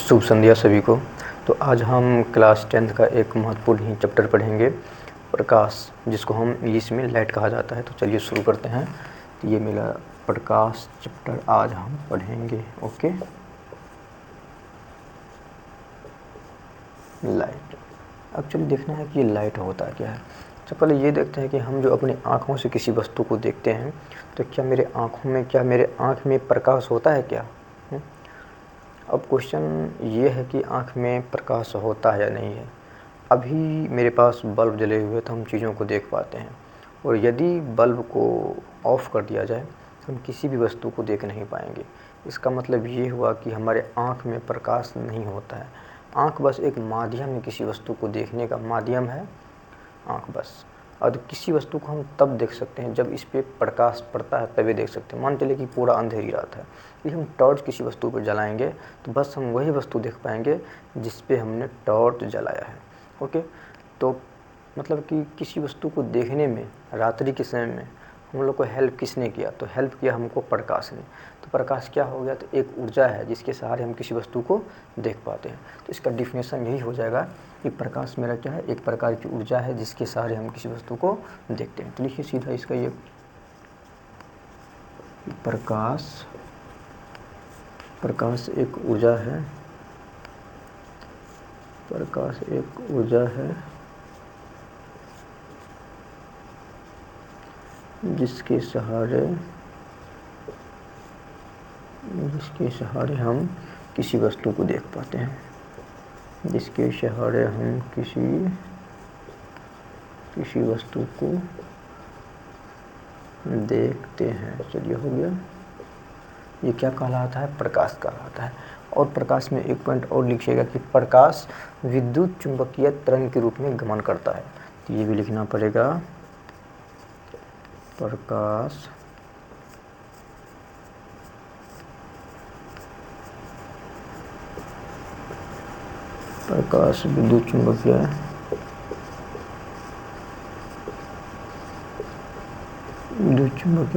शुभ संध्या सभी को। तो आज हम क्लास 10th का एक महत्वपूर्ण ही चैप्टर पढ़ेंगे, प्रकाश, जिसको हम इंग्लिश में लाइट कहा जाता है। तो चलिए शुरू करते हैं। तो ये मेरा प्रकाश चैप्टर आज हम पढ़ेंगे। Okay, light. अब चलिए देखना है कि ये लाइट होता क्या है। तो पहले ये देखते हैं कि हम जो अपनी आँखों से किसी वस्तु को देखते हैं तो क्या मेरे आँख में प्रकाश होता है क्या? अब क्वेश्चन ये है कि आँख में प्रकाश होता है या नहीं है। अभी मेरे पास बल्ब जले हुए तो हम चीज़ों को देख पाते हैं, और यदि बल्ब को ऑफ़ कर दिया जाए तो हम किसी भी वस्तु को देख नहीं पाएंगे। इसका मतलब ये हुआ कि हमारे आँख में प्रकाश नहीं होता है। आँख बस एक माध्यम है, किसी वस्तु को देखने का माध्यम है आँख बस। और किसी वस्तु को हम तब देख सकते हैं जब इस पर प्रकाश पड़ता है, तभी देख सकते हैं। मान चले कि पूरा अंधेरी रात है, यदि हम टॉर्च किसी वस्तु पर जलाएंगे तो बस हम वही वस्तु देख पाएंगे जिस पे हमने टॉर्च जलाया है। ओके, तो मतलब कि किसी वस्तु को देखने में रात्रि के समय में हम लोग को हेल्प किसने किया? तो हेल्प किया हमको प्रकाश ने। तो प्रकाश क्या हो गया? तो एक ऊर्जा है जिसके सहारे हम किसी वस्तु को देख पाते हैं। तो इसका डिफिनेशन यही हो जाएगा कि प्रकाश मेरा क्या है? एक प्रकार की ऊर्जा है जिसके सहारे हम किसी वस्तु को देखते हैं। तो लिखिए सीधा इसका, ये प्रकाश एक ऊर्जा है। प्रकाश एक ऊर्जा है जिसके सहारे हम किसी वस्तु को देख पाते हैं। जिसके सहारे हम किसी वस्तु को देखते हैं। चलिए हो गया। ये क्या कहलाता है? प्रकाश कहलाता है। और प्रकाश में एक पॉइंट और लिखिएगा कि प्रकाश विद्युत चुंबकीय तरंग के रूप में गमन करता है। तो ये भी लिखना पड़ेगा, प्रकाश विद्युत चुंबकीय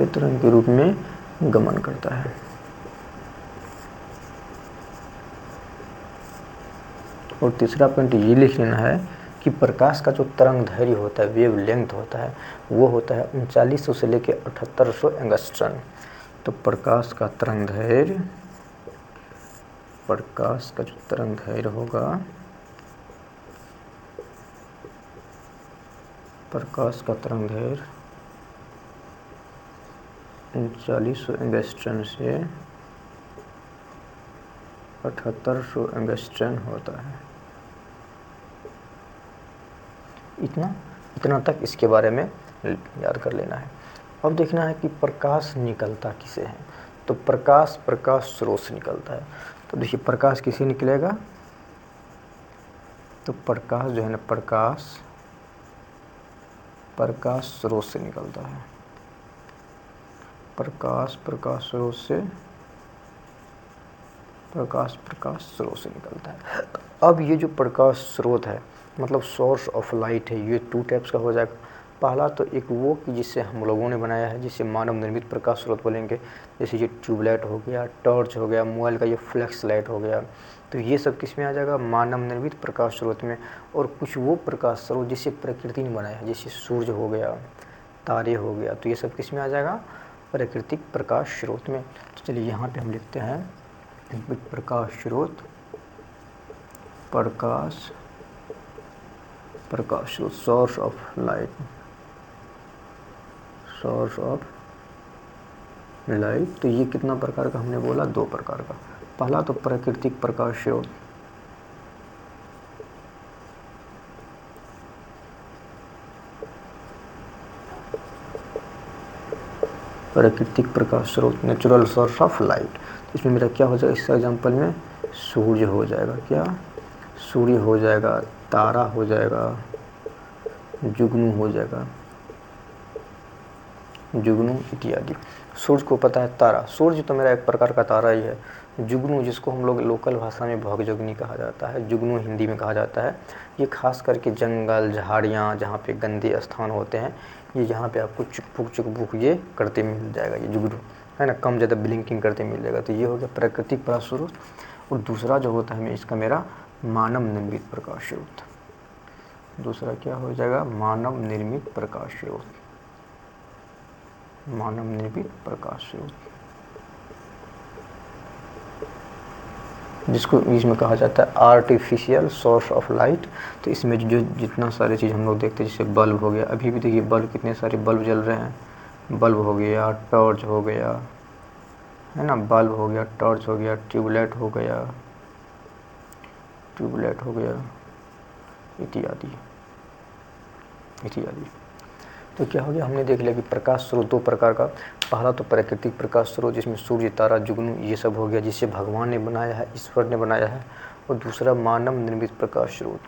तरंग के रूप में गमन करता है। और तीसरा पॉइंट ये लिख लेना है कि प्रकाश का जो तरंग दैर्घ्य होता है, वेव लेंथ होता है, वो होता है 3900 से लेकर 7800 एंगस्ट्रम। तो प्रकाश का जो तरंग दैर्घ्य होगा, प्रकाश का तरंग दैर्घ्य 3900 एंगस्ट्रम से 7800 एंगस्ट्रम होता है। इतना तक इसके बारे में याद कर लेना है। अब देखना है कि प्रकाश निकलता किसे है। तो प्रकाश स्रोत से निकलता है। तो देखिए प्रकाश किसे निकलेगा? तो प्रकाश जो है ना, प्रकाश स्रोत से निकलता है। प्रकाश स्रोत से निकलता है। अब ये जो प्रकाश स्रोत है, मतलब सोर्स ऑफ लाइट है, ये 2 टाइप्स का हो जाएगा। पहला तो एक वो कि जिसे हम लोगों ने बनाया है, जिसे मानव निर्मित प्रकाश स्रोत बोलेंगे। जैसे ये ट्यूबलाइट हो गया, टॉर्च हो गया, मोबाइल का ये फ्लैश लाइट हो गया। तो ये सब किस में आ जाएगा? मानव निर्मित प्रकाश स्रोत में। और कुछ वो प्रकाश स्रोत जिसे प्रकृति ने बनाया है, जैसे सूर्य हो गया, तारे हो गया, तो ये सब किस में आ जाएगा? प्राकृतिक प्रकाश स्रोत में। तो चलिए यहाँ पे हम लिखते हैं प्रकाश स्रोत, सोर्स ऑफ लाइट। तो ये कितना प्रकार का हमने बोला? 2 प्रकार का। पहला तो प्राकृतिक प्रकाश स्रोत, नेचुरल सोर्स ऑफ लाइट। इसमें मेरा क्या हो जाएगा? इस एग्जांपल में सूर्य हो जाएगा। क्या? सूर्य हो जाएगा, तारा हो जाएगा, जुगनू हो जाएगा, इत्यादि। सूर्य को पता है तारा, सूर्य तो मेरा एक प्रकार का तारा ही है। जुगनू, जिसको हम लोग लोकल भाषा में भौगजोगनी कहा जाता है, जुगनू हिंदी में कहा जाता है। ये खास करके जंगल, झाड़ियाँ, जहाँ पे गंदे स्थान होते हैं, ये यहाँ पे आपको चुक ये करते मिल जाएगा। ये जुगनू है ना, कम ज़्यादा ब्लिंकिंग करते मिल जाएगा। तो ये हो गया प्राकृतिक प्रकाश स्रोत। और दूसरा जो होता है इसका मेरा मानव निर्मित प्रकाश स्रोत। दूसरा क्या हो जाएगा? मानव निर्मित प्रकाश स्रोत। मानव निर्मित प्रकाश स्रोत, जिसको इसमें कहा जाता है आर्टिफिशियल सोर्स ऑफ लाइट। तो इसमें जो जितना सारे चीज़ हम लोग देखते हैं, जैसे बल्ब हो गया, अभी भी देखिए बल्ब, कितने सारे बल्ब जल रहे हैं। बल्ब हो गया, टॉर्च हो गया, है ना, बल्ब हो गया, टॉर्च हो गया, ट्यूबलाइट हो गया, इत्यादि इत्यादि। तो क्या हो गया, हमने देख लिया कि प्रकाश स्रोत 2 प्रकार का। पहला तो प्राकृतिक प्रकाश स्रोत, जिसमें सूर्य, तारा, जुगनू ये सब हो गया, जिसे भगवान ने बनाया है, ईश्वर ने बनाया है। और दूसरा मानव निर्मित प्रकाश स्रोत,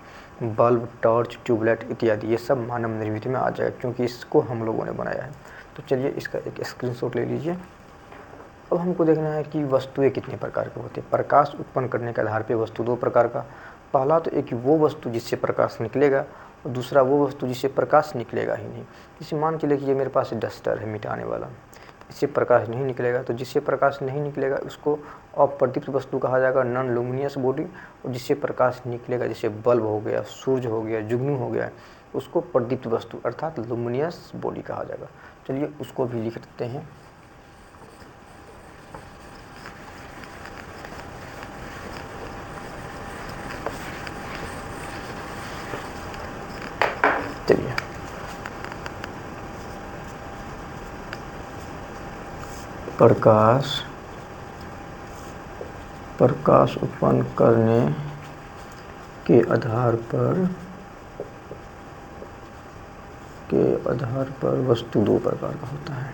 बल्ब, टॉर्च, ट्यूबलाइट इत्यादि, ये सब मानव निर्मित में आ जाएगा, क्योंकि इसको हम लोगों ने बनाया है। तो चलिए इसका एक स्क्रीनशॉट ले लीजिए। अब हमको देखना है कि वस्तुएं कितने प्रकार की होती है। प्रकाश उत्पन्न करने के आधार पर वस्तु 2 प्रकार का। पहला तो एक वो वस्तु जिससे प्रकाश निकलेगा, और दूसरा वो वस्तु जिससे प्रकाश निकलेगा ही नहीं। जैसे मान के लिए कि ये मेरे पास डस्टर है मिटाने वाला, इससे प्रकाश नहीं निकलेगा। तो जिससे प्रकाश नहीं निकलेगा उसको अप्रदीप्त वस्तु कहा जाएगा, नॉन लुमिनियस बॉडी। और जिससे प्रकाश निकलेगा, जैसे बल्ब हो गया, सूर्य हो गया, जुगनू हो गया, उसको प्रदीप्त वस्तु अर्थात लुमिनियस बॉडी कहा जाएगा। चलिए उसको भी लिख देते हैं। चलिए प्रकाश उत्पन्न करने के आधार पर वस्तु 2 प्रकार का होता है।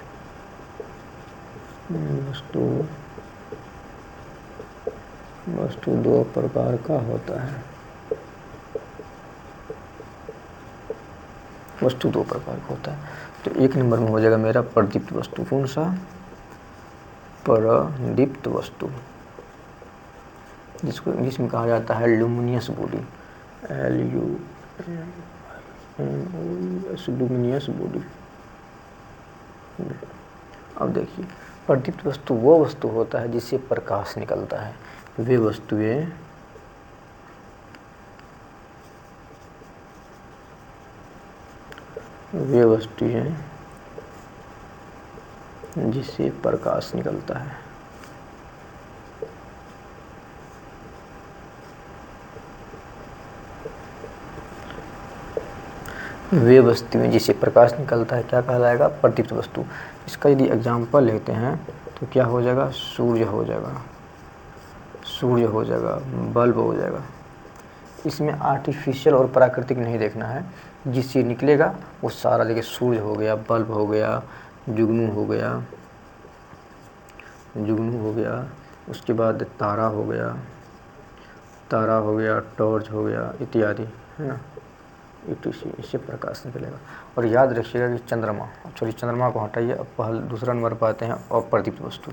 वस्तु 2 प्रकार का होता है। वस्तु 2 प्रकार का होता है। तो 1 नंबर में हो जाएगा मेरा प्रदीप्त वस्तु। कौन सा? प्रदीप्त वस्तु, जिसको इंग्लिश में कहा जाता है luminous body, LUMINOUS, luminous body. अब देखिए, प्रदीप्त वस्तु वो वस्तु होता है जिससे प्रकाश निकलता है। वे वस्तुएं जिससे प्रकाश निकलता है। वे वस्तुएं जिससे प्रकाश निकलता है क्या कहलाएगा? प्रदीप्त वस्तु। इसका यदि एग्जाम्पल लेते हैं तो क्या हो जाएगा? सूर्य हो जाएगा, बल्ब हो जाएगा। इसमें आर्टिफिशियल और प्राकृतिक नहीं देखना है, जिससे निकलेगा वो सारा। देखिए सूर्य हो गया, बल्ब हो गया, जुगनू हो गया, उसके बाद तारा हो गया, टॉर्च हो गया इत्यादि, है ना, इससे प्रकाश निकलेगा। और याद रखिएगा कि चंद्रमा, सॉरी चंद्रमा को हटाइए, अब पहले दूसरा नंबर पर आते हैं अप्रदीप्त वस्तु।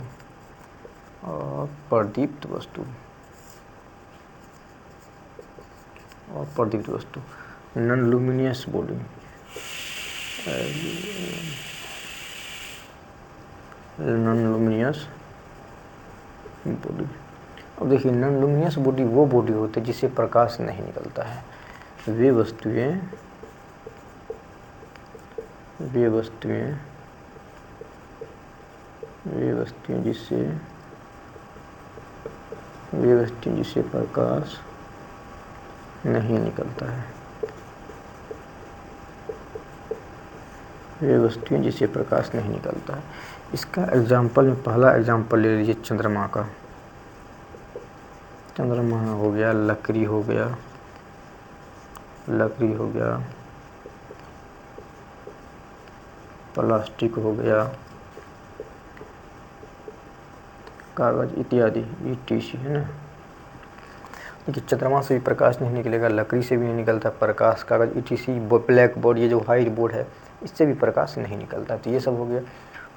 अप्रदीप्त वस्तु, नॉन लुमिनियस बॉडी, अब देखिए नॉन लुमिनियस बॉडी वो बॉडी होती है जिससे प्रकाश नहीं निकलता है। वे वस्तुएं जिससे प्रकाश नहीं निकलता है। वे वस्तुएं जिससे प्रकाश नहीं निकलता है। इसका एग्जाम्पल में पहला एग्जाम्पल ले लीजिए चंद्रमा का। चंद्रमा हो गया, लकड़ी हो गया, प्लास्टिक हो गया, कागज इत्यादि, ETC, है ना। देखिए चंद्रमा से भी प्रकाश नहीं निकलेगा, लकड़ी से भी नहीं निकलता प्रकाश, कागज, ETC, ब्लैक बोर्ड, ये जो व्हाइट बोर्ड है, इससे भी प्रकाश नहीं निकलता। तो ये सब हो गया।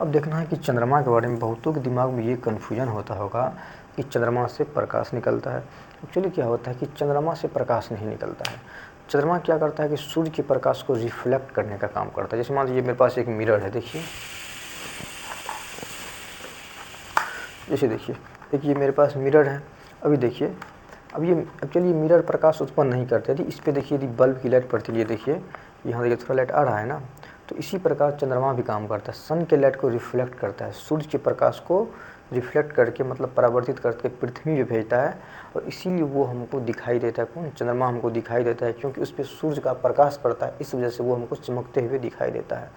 अब देखना है कि चंद्रमा के बारे में बहुतों के दिमाग में ये कन्फ्यूजन होता होगा कि चंद्रमा से प्रकाश निकलता है। एक्चुअली क्या होता है कि चंद्रमा से प्रकाश नहीं निकलता है। चंद्रमा क्या करता है कि सूर्य के प्रकाश को रिफ्लेक्ट करने का काम करता है। जैसे मान लीजिए मेरे पास एक मिरर है, देखिए मेरे पास मिरर है, अभी देखिए, अब ये एक्चुअली मिरर प्रकाश उत्पन्न नहीं करते। यदि इस पे देखिए, यदि बल्ब की लाइट पड़ती है, देखिए यहाँ देखिए थोड़ा लाइट आ रहा है ना, तो इसी प्रकार चंद्रमा भी काम करता है। सन के लाइट को रिफ्लेक्ट करता है, सूर्य के प्रकाश को रिफ्लेक्ट करके मतलब परावर्तित करके पृथ्वी पे भेजता है, और इसीलिए वो हमको दिखाई देता है। कौन? चंद्रमा हमको दिखाई देता है, क्योंकि उस पर सूर्य का प्रकाश पड़ता है, इस वजह से वो हमको चमकते हुए दिखाई देता है।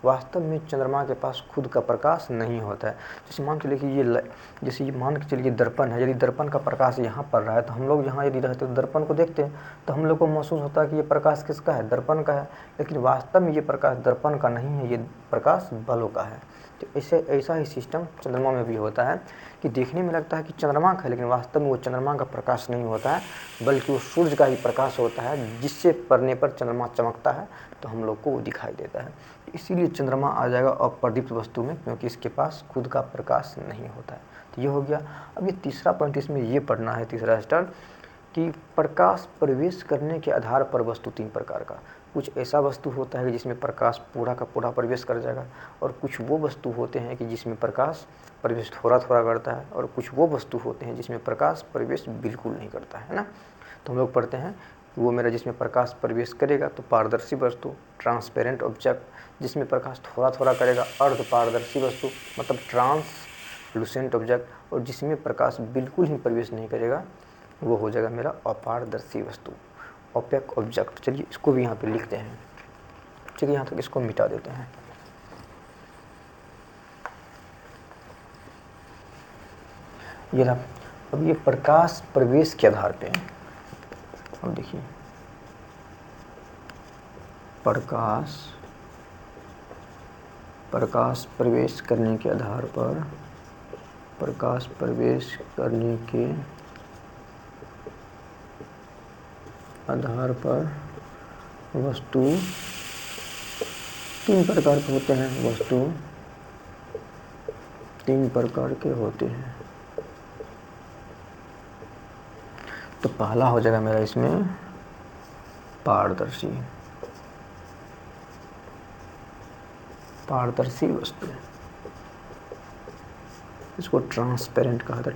वास्तव में चंद्रमा के पास खुद का प्रकाश नहीं होता है। जैसे मान के चलिए जैसे ये मान के चलिए दर्पण है, यदि दर्पण का प्रकाश यहाँ पड़ रहा है, तो हम लोग यहाँ यदि रहते तो दर्पण को देखते हैं, तो हम लोग को महसूस होता है कि ये प्रकाश किसका है? दर्पण का है। लेकिन वास्तव में ये प्रकाश दर्पण का नहीं है, ये प्रकाश बलों का है। तो ऐसा ही सिस्टम चंद्रमा में भी होता है कि देखने में लगता है कि चंद्रमा का है, लेकिन वास्तव में वो चंद्रमा का प्रकाश नहीं होता है, बल्कि वो सूर्य का ही प्रकाश होता है, जिससे पड़ने पर चंद्रमा चमकता है, तो हम लोग को वो दिखाई देता है। इसीलिए चंद्रमा आ जाएगा अप्रदीप्त वस्तु में, क्योंकि इसके पास खुद का प्रकाश नहीं होता है। तो ये हो गया। अब ये तीसरा पॉइंट इसमें ये पढ़ना है, तीसरा स्टार, कि प्रकाश प्रवेश करने के आधार पर वस्तु तीन प्रकार का। कुछ ऐसा वस्तु होता है कि जिसमें प्रकाश पूरा का पूरा प्रवेश कर जाएगा, और कुछ वो वस्तु होते हैं कि जिसमें प्रकाश प्रवेश थोड़ा थोड़ा करता है, और कुछ वो वस्तु होते हैं जिसमें प्रकाश प्रवेश बिल्कुल नहीं करता है ना। तो हम लोग पढ़ते हैं कि वो मेरा जिसमें प्रकाश प्रवेश करेगा तो पारदर्शी वस्तु, ट्रांसपेरेंट ऑब्जेक्ट, जिसमें प्रकाश थोड़ा थोड़ा करेगा अर्ध पारदर्शी वस्तु मतलब ट्रांसलूसेंट ऑब्जेक्ट, और जिसमें प्रकाश बिल्कुल ही प्रवेश नहीं करेगा वो हो जाएगा मेरा अपारदर्शी वस्तु, ओपेक ऑब्जेक्ट। चलिए इसको भी यहाँ पे लिखते हैं। चलिए यहाँ तक इसको मिटा देते हैं। ये रहा। अब ये प्रकाश प्रवेश के आधार पे, अब देखिए प्रकाश प्रवेश करने के आधार पर, प्रकाश प्रवेश करने के आधार पर वस्तु तीन प्रकार के होते हैं। वस्तु तीन प्रकार के होते हैं। तो पहला हो जाएगा मेरा इसमें पारदर्शी वस्तु, इसको ट्रांसपेरेंट कहा था,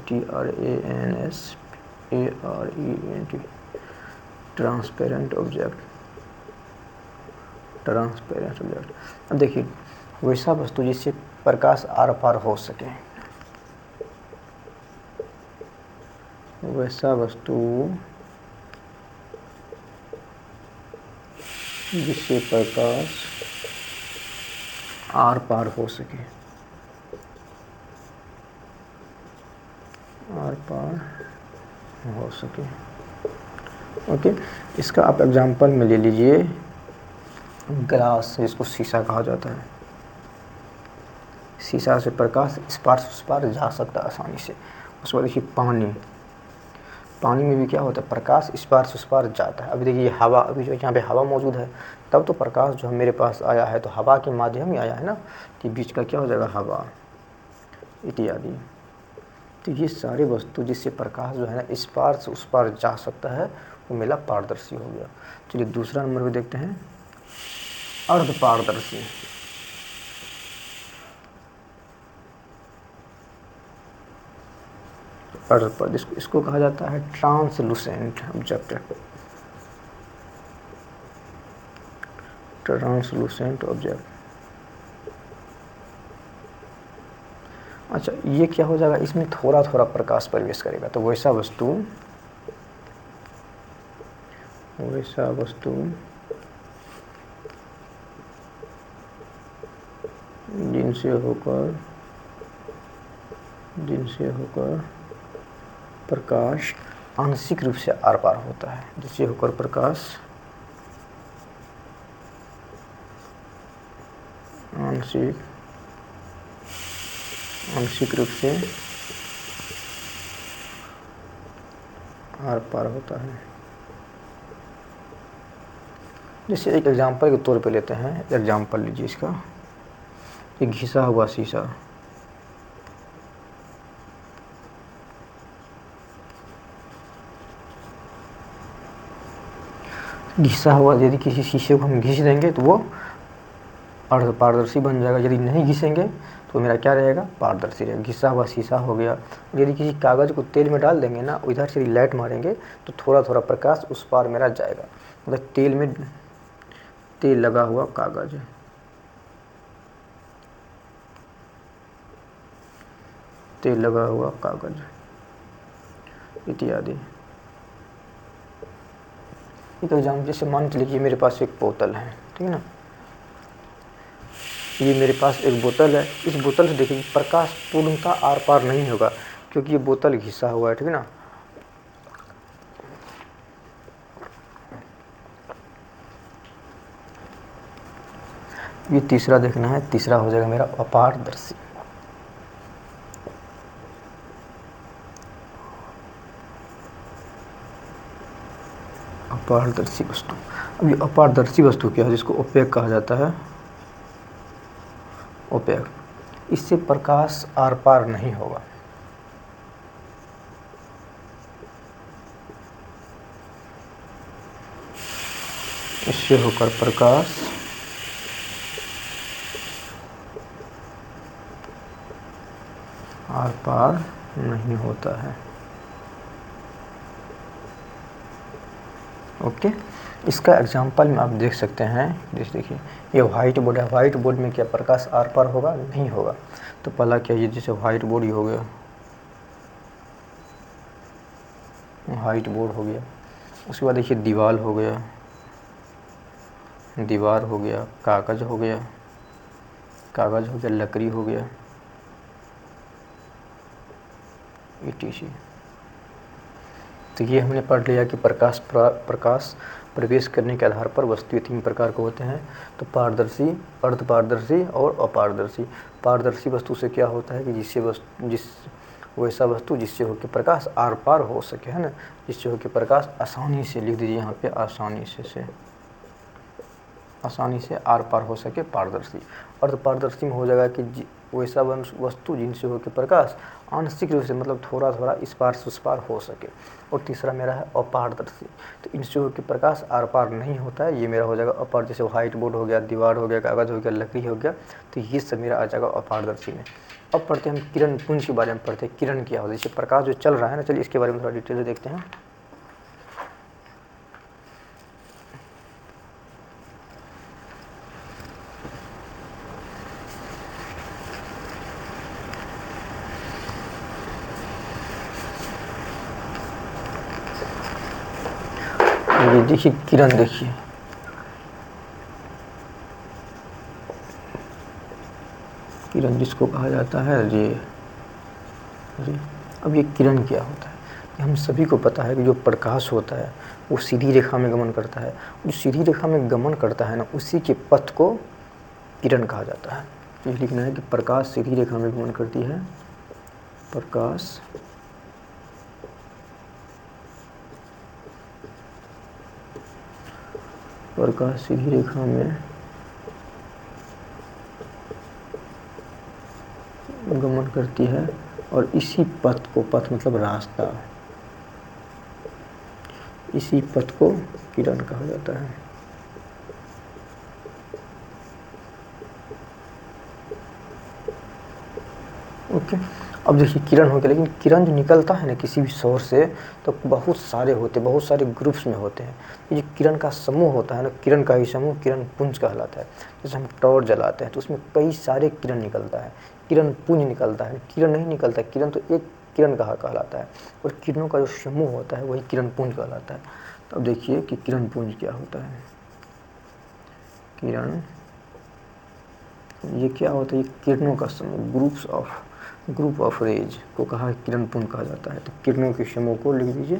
TRANSPARENT, ट्रांसपेरेंट ऑब्जेक्ट। अब देखिए वैसा वस्तु जिससे प्रकाश आर पार हो सके, वैसा वस्तु जिससे प्रकाश आर पार हो सके, आर पार हो सके। ओके, इसका आप एग्जांपल में ले लीजिए ग्लास, जिसको शीशा कहा जाता है। शीशा से प्रकाश इस पार से उस पार जा सकता है आसानी से। उसके बाद देखिए पानी में भी क्या होता है, प्रकाश इस पार से उस पार जाता है। अभी देखिए हवा, अभी जो यहाँ पे हवा मौजूद है, तब तो प्रकाश जो मेरे पास आया है तो हवा के माध्यम ही आया है ना, कि बीच का क्या हो जाएगा हवा इत्यादि। तो ये सारे वस्तु जिससे प्रकाश जो है ना इस पार से उस पार जा सकता है, वो मेरा पारदर्शी हो गया। चलिए दूसरा नंबर भी देखते हैं, अर्ध पारदर्शी। इसको कहा जाता है ट्रांसलूसेंट ऑब्जेक्ट, ट्रांसलूसेंट ऑब्जेक्ट। अच्छा, ये क्या हो जाएगा, इसमें थोड़ा थोड़ा प्रकाश प्रवेश करेगा, तो वैसा वस्तु जिनसे होकर प्रकाश आंशिक रूप से आर पार होता है, जिससे होकर प्रकाश आंशिक रूप से आर पार होता है। जैसे एक एग्जांपल के तौर पे लेते हैं, एग्जांपल लीजिए इसका, एक घिसा हुआ शीशा, घिसा हुआ यदि किसी शीशे को हम घिस देंगे तो वो अर्ध पारदर्शी बन जाएगा। यदि नहीं घिसेंगे तो मेरा क्या रहेगा, पारदर्शी रहेगा। घिसा हुआ शीशा हो गया। यदि किसी कागज़ को तेल में डाल देंगे ना, इधर से लाइट मारेंगे तो थोड़ा थोड़ा प्रकाश उस पार मेरा जाएगा। मतलब तेल में तेल लगा हुआ कागज़, तेल लगा हुआ कागज़ इत्यादि। एक एग्जाम्पल जैसे मान के लीजिए मेरे पास एक बोतल है, ठीक है ना, ये मेरे पास एक बोतल है। इस बोतल से देखिए प्रकाश पूर्णतः आर पार नहीं होगा क्योंकि ये बोतल घिसा हुआ है, ठीक है ना। ये तीसरा देखना है, तीसरा हो जाएगा मेरा अपारदर्शी। अपारदर्शी वस्तु। अब ये अपारदर्शी वस्तु क्या है, जिसको ओपेक कहा जाता है, ओपेक। इससे प्रकाश आर पार नहीं होगा। इससे होकर प्रकाश आर पार नहीं होता है। ओके, इसका एग्जांपल में आप देख सकते हैं। जैसे देखिए ये वाइट बोर्ड है, वाइट बोर्ड में क्या प्रकाश आर पार होगा, नहीं होगा। तो पहला क्या, ये जैसे वाइट बोर्ड ही हो गया, वाइट बोर्ड हो गया। उसके बाद देखिए दीवार हो गया, दीवार हो गया, कागज़ हो गया, कागज़ हो गया, लकड़ी हो गया, etc। तो ये हमने पढ़ लिया कि प्रकाश प्रवेश करने के आधार पर वस्तु तीन प्रकार के होते हैं। तो पारदर्शी, अर्धपारदर्शी और अपारदर्शी। पारदर्शी वस्तु से क्या होता है कि वैसा वस्तु जिससे हो के प्रकाश आर पार हो सके, है ना, जिससे हो के प्रकाश आसानी से, लिख दीजिए यहाँ पे, आसानी से आर पार हो सके, पारदर्शी। अर्धपारदर्शी में हो जाएगा कि वैसा वस्तु जिनसे हो के प्रकाश आंशिक रूप से, मतलब थोड़ा थोड़ा इस पार से उस पार हो सके। और तीसरा मेरा है अपारदर्शी, तो इनसे हो के प्रकाश आर पार नहीं होता है। ये मेरा हो जाएगा अपार। जैसे वाइट बोर्ड हो गया, दीवार हो गया, कागज़ हो गया, लकड़ी हो गया, तो ये सब मेरा आ जाएगा अपारदर्शी में। अब पढ़ते हैं हम किरण पुंज के बारे में पढ़ते हैं। किरण क्या होता है, जैसे प्रकाश जो चल रहा है ना, चलिए इसके बारे में थोड़ा डिटेल से देखते हैं। ये देखिए किरण, देखिए किरण जिसको कहा जाता है ये। अब ये किरण क्या होता है, कि हम सभी को पता है कि जो प्रकाश होता है वो सीधी रेखा में गमन करता है। जो सीधी रेखा में गमन करता है ना, उसी के पथ को किरण कहा जाता है। ये लिखना है कि प्रकाश सीधी रेखा में गमन करती है, प्रकाश सीधी रेखा में गमन करती है और इसी पथ को, पथ मतलब रास्ता, इसी पथ को किरण कहा जाता है। ओके, अब देखिए किरण हो गया, लेकिन किरण जो निकलता है ना किसी भी सोर्स से, तो बहुत सारे होते हैं, बहुत सारे ग्रुप्स में होते हैं। ये किरण का समूह होता है ना, किरण का ही समूह किरण पुंज कहलाता है। जैसे हम टॉर्च जलाते हैं तो उसमें कई सारे किरण निकलता है, किरण पुंज निकलता है। किरण नहीं निकलता, किरण तो एक किरण कहलाता है, और किरणों का जो समूह होता है वही किरण पुंज कहलाता है। तो अब देखिए कि किरण पुंज क्या होता है। किरण, ये क्या होता है, ये किरणों का समूह, ग्रुप ऑफ रेज को कहा किरण पुंज कहा जाता है। तो किरणों के समूह को लिख दीजिए,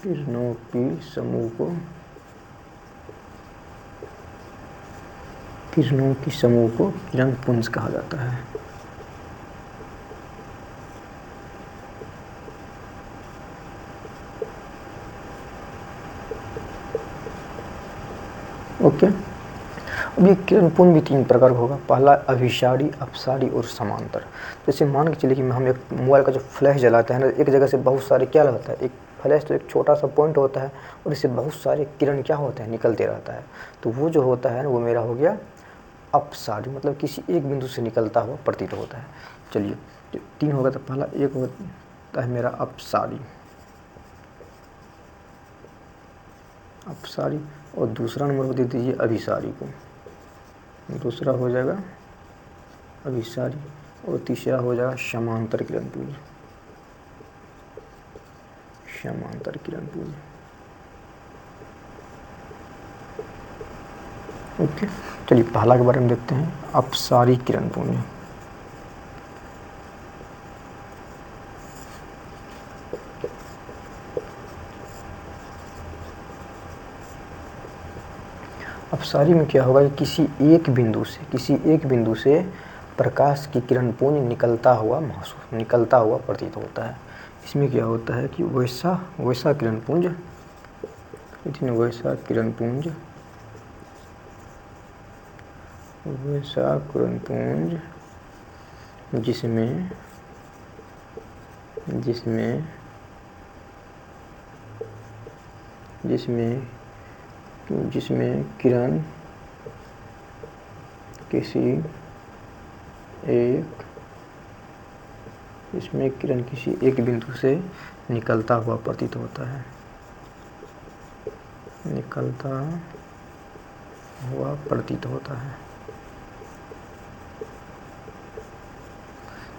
किरणों की समूह को, किरणों की समूह को किरण पुंज कहा जाता है। ओके, अब ये किरण पुंज भी तीन प्रकार का होगा। पहला अभिसारी, अपसारी और समांतर। जैसे मान के चलिए कि हम एक मोबाइल का जो फ्लैश जलाते हैं ना, एक जगह से बहुत सारे क्या रहता है, एक फ्लैश तो एक छोटा सा पॉइंट होता है और इससे बहुत सारे किरण क्या होते हैं, निकलते रहता है। तो वो जो होता है ना, वो मेरा हो गया अपसारी, मतलब किसी एक बिंदु से निकलता हुआ प्रतीत होता है। चलिए, जो 3 होगा तो पहला एक होता है मेरा अपसारी, अपसारी, और दूसरा नंबर को दे दीजिए अभिसारी को, दूसरा हो जाएगा अभिसारी, और तीसरा हो जाएगा समांतर किरणपुंज, समांतर किरणपुंज। ओके, चलिए पहला के बारे में देखते हैं, अपसारी किरणपुंज। अपसारी में क्या होगा कि किसी एक बिंदु से प्रकाश की किरणपुंज निकलता हुआ प्रतीत होता है। इसमें क्या होता है कि वैसा किरणपुंज जिसमें किरण किसी एक बिंदु से निकलता हुआ प्रतीत होता है,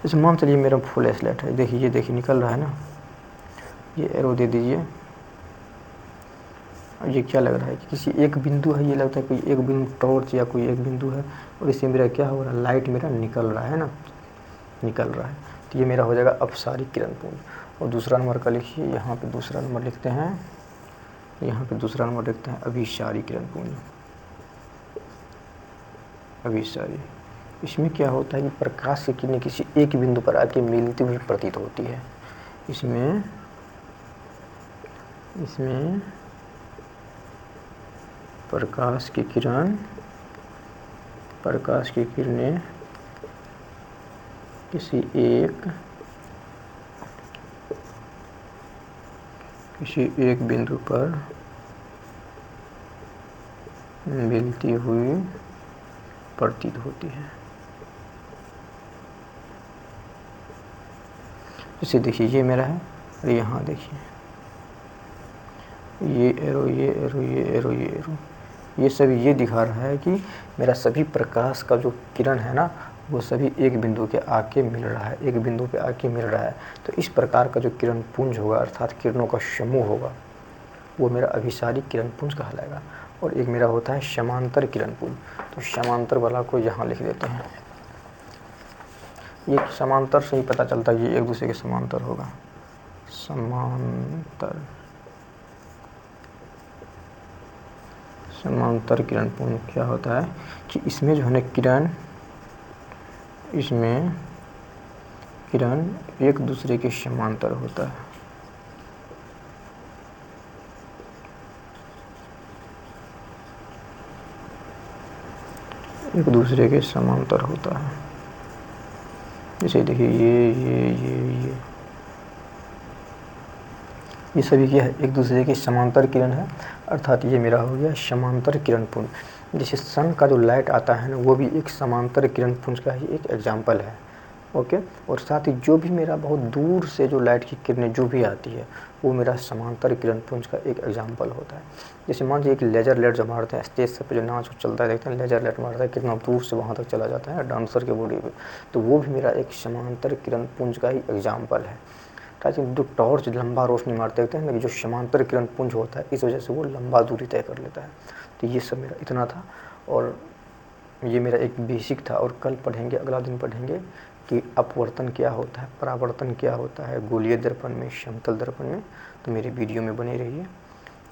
जैसे मान चलिए मेरा फुल एसलेट है, देखिए निकल रहा है ना, ये एरो दे दीजिए। और ये क्या लग रहा है कि किसी एक बिंदु है, ये लगता है कोई एक बिंदु टॉर्च या कोई एक बिंदु है, और इससे मेरा क्या हो रहा है, लाइट मेरा निकल रहा है ना, तो ये मेरा हो जाएगा अपसारी किरणपुंज। और दूसरा नंबर का लिखिए, यहाँ पे दूसरा नंबर लिखते हैं, अभिसारी किरणपुंज, अभिसारी। इसमें क्या होता है कि प्रकाश की किरणें किसी एक बिंदु पर आके मिलती हुई प्रतीत होती है। इसमें प्रकाश की किरणें किसी एक बिंदु पर मिलती हुई प्रतीत होती है। जैसे देखिए ये मेरा है, और यहाँ देखिए ये एरो, ये सभी ये दिखा रहा है कि मेरा सभी प्रकाश का जो किरण है ना, वो सभी एक बिंदु पे आके मिल रहा है। तो इस प्रकार का जो किरण पुंज होगा, अर्थात किरणों का समूह होगा, वो मेरा अभिसारी किरण पुंज कहलाएगा। और एक मेरा होता है समांतर किरण पुंज। तो समांतर वाला को यहाँ लिख देते हैं, ये समांतर से ही पता चलता है ये एक दूसरे के समांतर होगा, समांतर किरण पुंज क्या होता है कि इसमें जो है ना किरण एक दूसरे के समांतर होता है, एक दूसरे के समांतर होता है। जैसे देखिए ये सभी क्या है, एक दूसरे के समांतर किरण है, अर्थात ये मेरा हो गया समांतर किरण पुंज। जैसे सन का जो लाइट आता है ना, वो भी एक समांतर किरण पुंज का ही एक एग्जाम्पल है। ओके, और साथ ही जो भी मेरा बहुत दूर से जो लाइट की किरणें जो भी आती है, वो मेरा समांतर किरण पुंज का एक एग्जाम्पल होता है। जैसे मान लीजिए एक लेजर लाइट जो मारते हैं स्टेज से पे, जो नाच चलता है देखते हैं, लेजर लाइट मारता है, कितना दूर से वहाँ तक चला जाता है डांसर के बॉडी पे, तो वो भी मेरा एक समांतर किरण पुंज का ही एग्जाम्पल है। ताकि जो टॉर्च लंबा रोशनी मारते होते हैं ना, जो समांतर किरण पुंज होता है, इस वजह से वो लंबा दूरी तय कर लेता है। तो ये सब मेरा इतना था, और ये मेरा एक बेसिक था। और कल पढ़ेंगे, अगला दिन पढ़ेंगे कि अपवर्तन क्या होता है, परावर्तन क्या होता है, गोलीय दर्पण में, समतल दर्पण में। तो मेरे वीडियो में बने रहिए,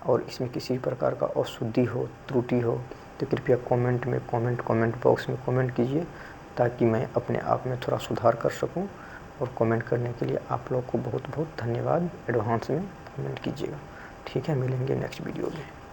और इसमें किसी प्रकार का अशुद्धि हो, त्रुटि हो, तो कृपया कमेंट बॉक्स में कमेंट कीजिए, ताकि मैं अपने आप में थोड़ा सुधार कर सकूं। और कमेंट करने के लिए आप लोग को बहुत बहुत धन्यवाद। एडवांस में कमेंट कीजिएगा। ठीक है, मिलेंगे नेक्स्ट वीडियो में।